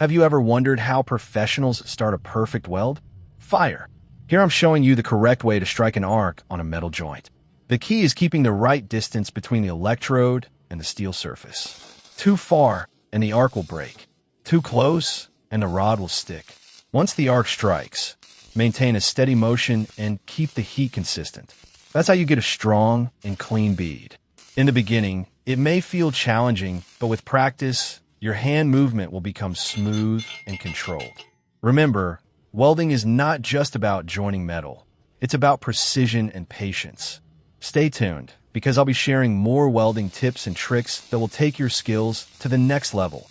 Have you ever wondered how professionals start a perfect weld? Fire. Here I'm showing you the correct way to strike an arc on a metal joint. The key is keeping the right distance between the electrode and the steel surface. Too far, and the arc will break. Too close, and the rod will stick. Once the arc strikes, maintain a steady motion and keep the heat consistent. That's how you get a strong and clean bead. In the beginning, it may feel challenging, but with practice, your hand movement will become smooth and controlled. Remember, welding is not just about joining metal. It's about precision and patience. Stay tuned, because I'll be sharing more welding tips and tricks that will take your skills to the next level.